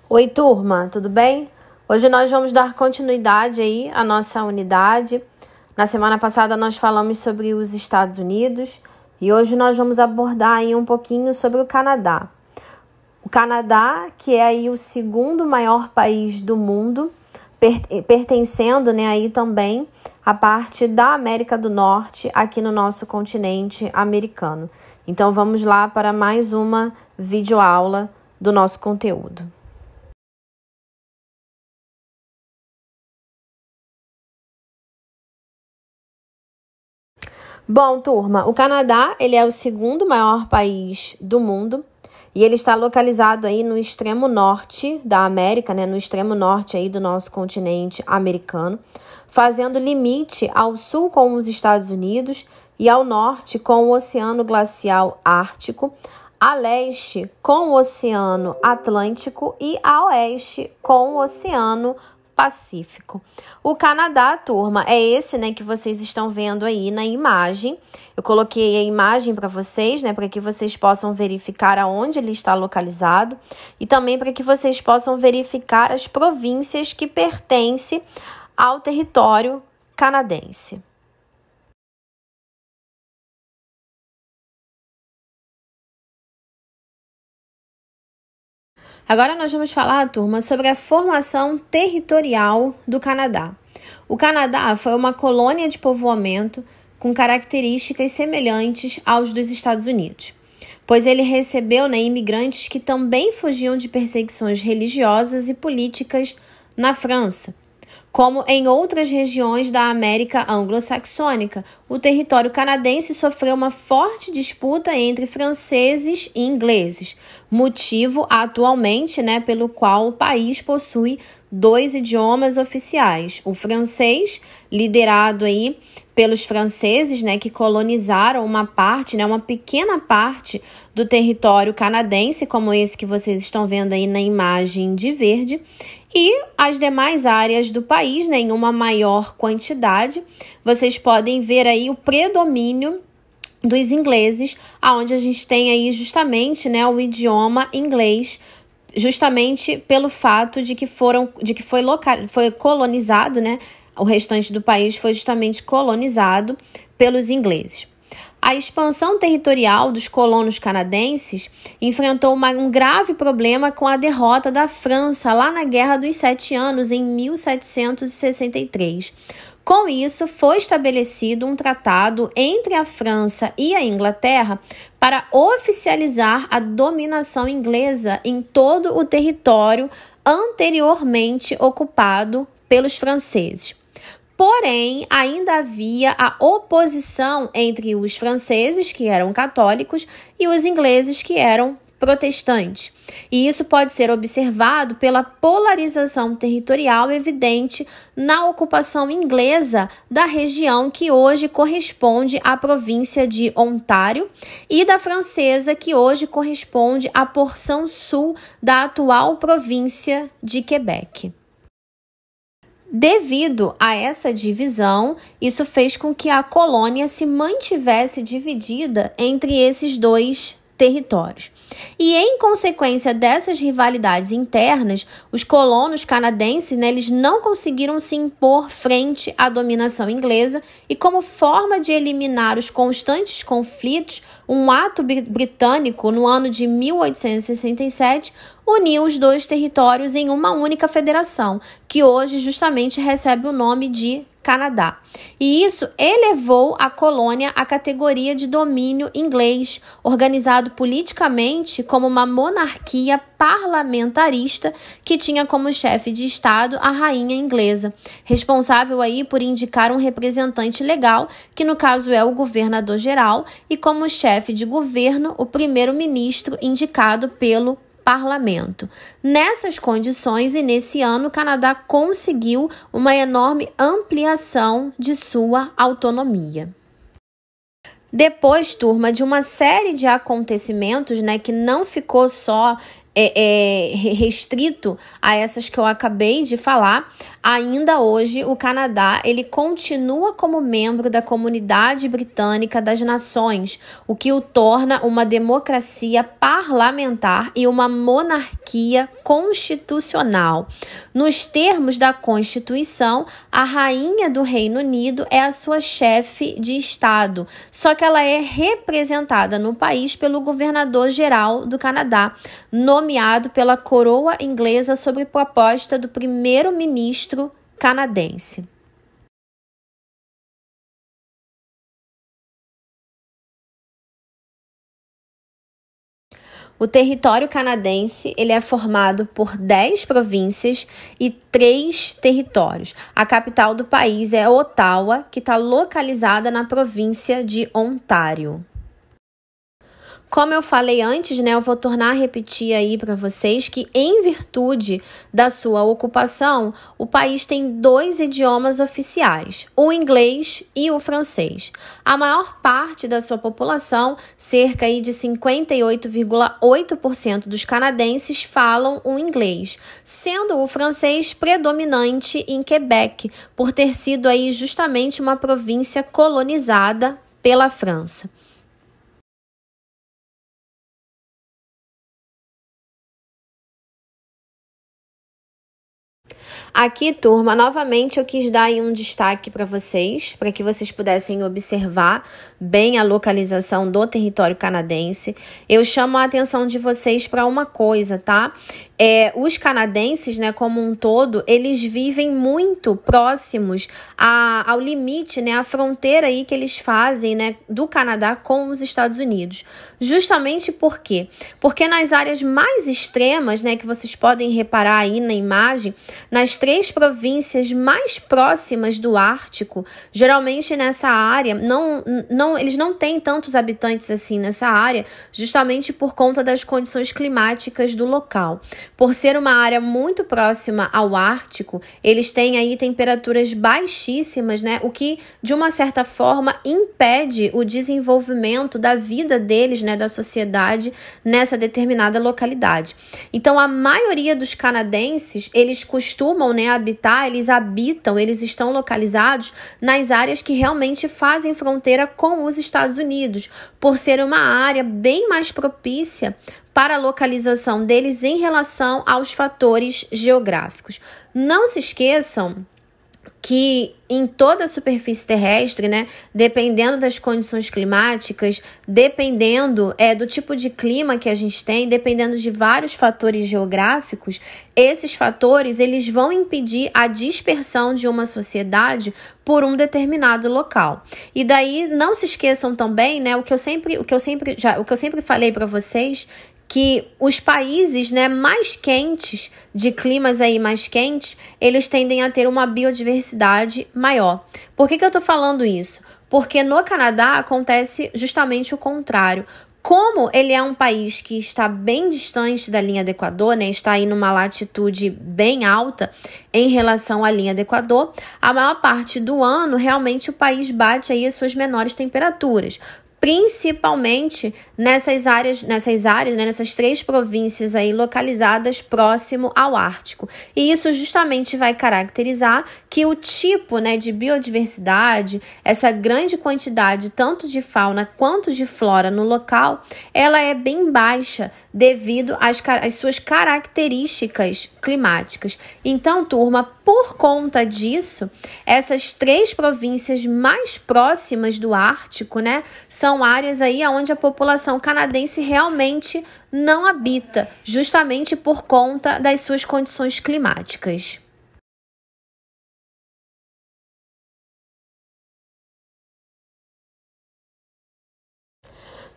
Oi, turma, tudo bem? Hoje nós vamos dar continuidade aí à nossa unidade. Na semana passada nós falamos sobre os Estados Unidos e hoje nós vamos abordar aí um pouquinho sobre o Canadá. O Canadá, que é aí o segundo maior país do mundo, pertencendo, né, aí também a parte da América do Norte, aqui no nosso continente americano. Então vamos lá para mais uma videoaula do nosso conteúdo. Bom, turma, o Canadá, ele é o segundo maior país do mundo e ele está localizado aí no extremo norte da América, né, no extremo norte aí do nosso continente americano, fazendo limite ao sul com os Estados Unidos e ao norte com o Oceano Glacial Ártico, a leste com o Oceano Atlântico e a oeste com o Oceano Pacífico. O Canadá, turma, é esse, né, que vocês estão vendo aí na imagem. Eu coloquei a imagem para vocês, né, para que vocês possam verificar aonde ele está localizado e também para que vocês possam verificar as províncias que pertencem ao território canadense. Agora nós vamos falar, turma, sobre a formação territorial do Canadá. O Canadá foi uma colônia de povoamento com características semelhantes aos dos Estados Unidos, pois ele recebeu, né, imigrantes que também fugiam de perseguições religiosas e políticas na França. Como em outras regiões da América anglo-saxônica, o território canadense sofreu uma forte disputa entre franceses e ingleses, motivo atualmente, né, pelo qual o país possui dois idiomas oficiais, o francês, liderado aí pelos franceses, né, que colonizaram uma parte, né, uma pequena parte do território canadense, como esse que vocês estão vendo aí na imagem de verde, e as demais áreas do país, né, em uma maior quantidade. Vocês podem ver aí o predomínio dos ingleses, aonde a gente tem aí justamente, né, o idioma inglês, justamente pelo fato de que foi colonizado, né, o restante do país foi justamente colonizado pelos ingleses. A expansão territorial dos colonos canadenses enfrentou um grave problema com a derrota da França lá na Guerra dos 7 Anos, em 1763. Com isso, foi estabelecido um tratado entre a França e a Inglaterra para oficializar a dominação inglesa em todo o território anteriormente ocupado pelos franceses. Porém, ainda havia a oposição entre os franceses, que eram católicos, e os ingleses, que eram protestantes. E isso pode ser observado pela polarização territorial evidente na ocupação inglesa da região que hoje corresponde à província de Ontário e da francesa, que hoje corresponde à porção sul da atual província de Quebec. Devido a essa divisão, isso fez com que a colônia se mantivesse dividida entre esses dois territórios. E em consequência dessas rivalidades internas, os colonos canadenses, né, eles não conseguiram se impor frente à dominação inglesa e, como forma de eliminar os constantes conflitos, um ato britânico no ano de 1867 uniu os dois territórios em uma única federação, que hoje justamente recebe o nome de Canadá. E isso elevou a colônia à categoria de domínio inglês, organizado politicamente como uma monarquia parlamentarista que tinha como chefe de Estado a rainha inglesa, responsável aí por indicar um representante legal, que no caso é o governador-geral, e como chefe de governo, o primeiro-ministro indicado pelo parlamento. Nessas condições e nesse ano, o Canadá conseguiu uma enorme ampliação de sua autonomia. Depois, turma, de uma série de acontecimentos, né, que não ficou só restrito a essas que eu acabei de falar, ainda hoje o Canadá ele continua como membro da Comunidade Britânica das Nações, o que o torna uma democracia parlamentar e uma monarquia constitucional. Nos termos da Constituição, a rainha do Reino Unido é a sua chefe de Estado, só que ela é representada no país pelo governador-geral do Canadá, nomeado pela coroa inglesa sob proposta do primeiro-ministro canadense. O território canadense ele é formado por 10 províncias e 3 territórios. A capital do país é Ottawa, que está localizada na província de Ontário. Como eu falei antes, né, eu vou tornar a repetir aí para vocês que, em virtude da sua ocupação, o país tem 2 idiomas oficiais, o inglês e o francês. A maior parte da sua população, cerca aí de 58,8% dos canadenses falam o inglês, sendo o francês predominante em Quebec, por ter sido aí justamente uma província colonizada pela França. Aqui, turma, novamente eu quis dar aí um destaque para que vocês pudessem observar bem a localização do território canadense. Eu chamo a atenção de vocês para uma coisa, tá? Os canadenses, né, como um todo, eles vivem muito próximos ao limite, né, à fronteira aí que eles fazem, né, do Canadá com os Estados Unidos. Justamente por quê? Porque nas áreas mais extremas, né, que vocês podem reparar aí na imagem, nas 3 províncias mais próximas do Ártico, geralmente nessa área, eles não têm tantos habitantes assim nessa área, justamente por conta das condições climáticas do local. Por ser uma área muito próxima ao Ártico, eles têm aí temperaturas baixíssimas, né? O que, de uma certa forma, impede o desenvolvimento da vida deles, né? Da sociedade nessa determinada localidade. Então, a maioria dos canadenses, eles costumam, né, eles estão localizados nas áreas que realmente fazem fronteira com os Estados Unidos, por ser uma área bem mais propícia para a localização deles em relação aos fatores geográficos. Não se esqueçam que em toda a superfície terrestre, né, dependendo das condições climáticas, dependendo do tipo de clima que a gente tem, dependendo de vários fatores geográficos, esses fatores eles vão impedir a dispersão de uma sociedade por um determinado local. E daí não se esqueçam também, né, o que eu sempre falei para vocês, que os países, né, mais quentes, de climas aí mais quentes, eles tendem a ter uma biodiversidade maior. Por que eu estou falando isso? Porque no Canadá acontece justamente o contrário. Como ele é um país que está bem distante da linha do Equador, né, está aí numa latitude bem alta em relação à linha do Equador, a maior parte do ano realmente o país bate aí as suas menores temperaturas, principalmente nessas áreas, né, nessas 3 províncias aí localizadas próximo ao Ártico. E isso justamente vai caracterizar que o tipo, né, de biodiversidade, essa grande quantidade tanto de fauna quanto de flora no local, ela é bem baixa devido às suas características climáticas. Então, turma, por conta disso, essas 3 províncias mais próximas do Ártico, né, são áreas aí onde a população canadense realmente não habita, justamente por conta das suas condições climáticas.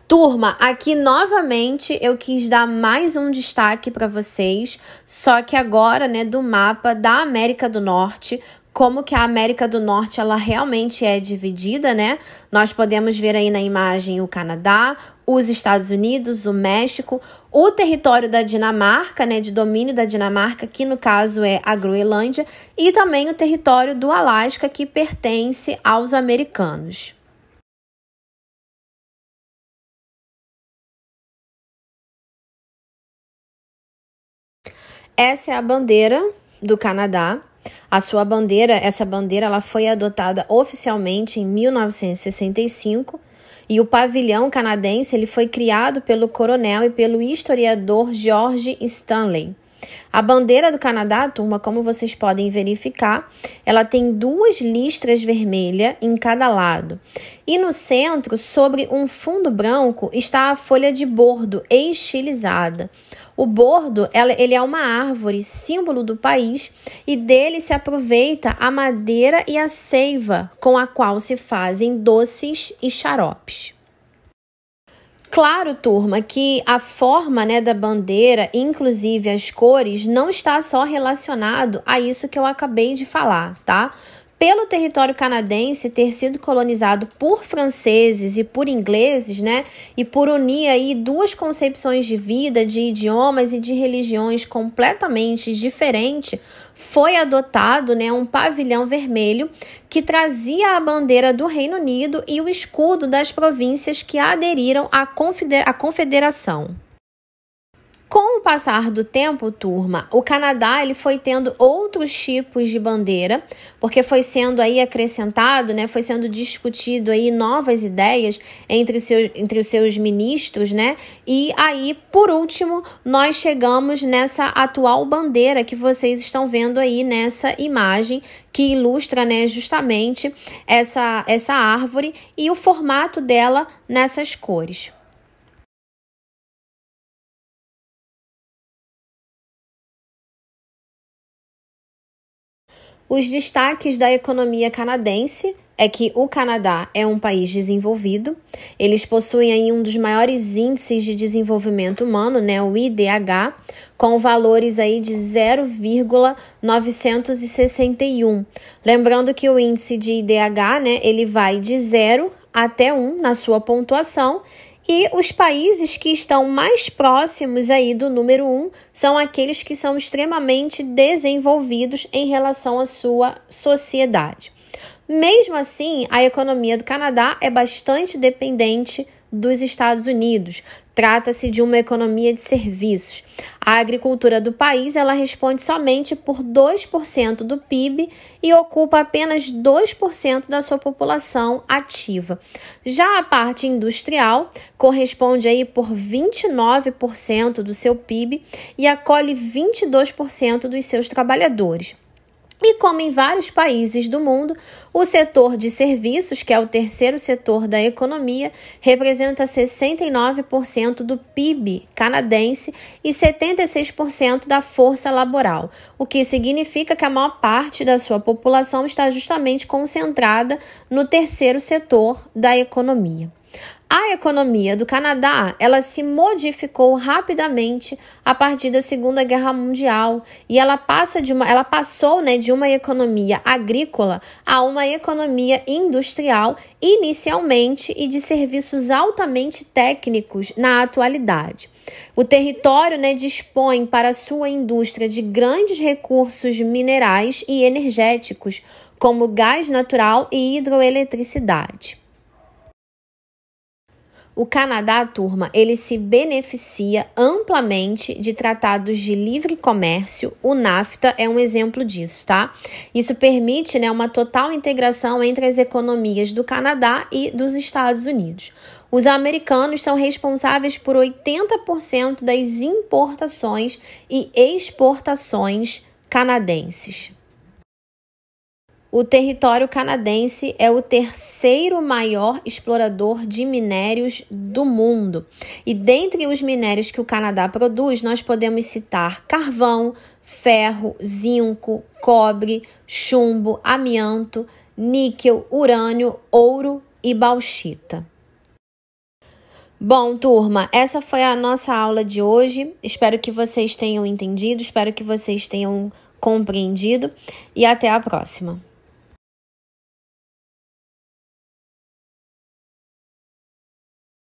Turma, aqui novamente eu quis dar mais um destaque para vocês, só que agora, né, do mapa da América do Norte, como que a América do Norte ela realmente é dividida, né? Nós podemos ver aí na imagem o Canadá, os Estados Unidos, o México, o território da Dinamarca, né, de domínio da Dinamarca, que no caso é a Groenlândia, e também o território do Alasca, que pertence aos americanos. Essa é a bandeira do Canadá. Essa bandeira, ela foi adotada oficialmente em 1965 e o pavilhão canadense ele foi criado pelo coronel e pelo historiador George Stanley. A bandeira do Canadá, turma, como vocês podem verificar, ela tem 2 listras vermelhas em cada lado. E no centro, sobre um fundo branco, está a folha de bordo estilizada. O bordo, ele é uma árvore, símbolo do país, e dele se aproveita a madeira e a seiva, com a qual se fazem doces e xaropes. Claro, turma, que a forma, da bandeira, inclusive as cores, não está só relacionado a isso que eu acabei de falar, tá? Pelo território canadense ter sido colonizado por franceses e por ingleses, e por unir aí 2 concepções de vida, de idiomas e de religiões completamente diferentes, foi adotado, um pavilhão vermelho que trazia a bandeira do Reino Unido e o escudo das províncias que aderiram à confederação. Com o passar do tempo, turma, o Canadá ele foi tendo outros tipos de bandeira, porque foi sendo aí acrescentado, foi sendo discutido aí novas ideias entre os seus ministros, e aí, por último, nós chegamos nessa atual bandeira que vocês estão vendo aí nessa imagem, que ilustra, justamente essa árvore e o formato dela nessas cores. Os destaques da economia canadense é que o Canadá é um país desenvolvido. Eles possuem aí um dos maiores índices de desenvolvimento humano, o IDH, com valores aí de 0,961. Lembrando que o índice de IDH, ele vai de 0 até 1 na sua pontuação. E os países que estão mais próximos aí do número 1 são aqueles que são extremamente desenvolvidos em relação à sua sociedade. Mesmo assim, a economia do Canadá é bastante dependente dos Estados Unidos. Trata-se de uma economia de serviços. A agricultura do país ela responde somente por 2% do PIB e ocupa apenas 2% da sua população ativa. Já a parte industrial corresponde aí por 29% do seu PIB e acolhe 22% dos seus trabalhadores. E como em vários países do mundo, o setor de serviços, que é o terceiro setor da economia, representa 69% do PIB canadense e 76% da força laboral, o que significa que a maior parte da sua população está justamente concentrada no terceiro setor da economia. A economia do Canadá, ela se modificou rapidamente a partir da Segunda Guerra Mundial e ela passou de uma economia agrícola a uma economia industrial inicialmente e de serviços altamente técnicos na atualidade. O território, dispõe para sua indústria de grandes recursos minerais e energéticos, como gás natural e hidroeletricidade. O Canadá, turma, ele se beneficia amplamente de tratados de livre comércio. O NAFTA é um exemplo disso, tá? Isso permite, uma total integração entre as economias do Canadá e dos Estados Unidos. Os americanos são responsáveis por 80% das importações e exportações canadenses. O território canadense é o terceiro maior explorador de minérios do mundo. E dentre os minérios que o Canadá produz, nós podemos citar carvão, ferro, zinco, cobre, chumbo, amianto, níquel, urânio, ouro e bauxita. Bom, turma, essa foi a nossa aula de hoje. Espero que vocês tenham entendido, espero que vocês tenham compreendido e até a próxima.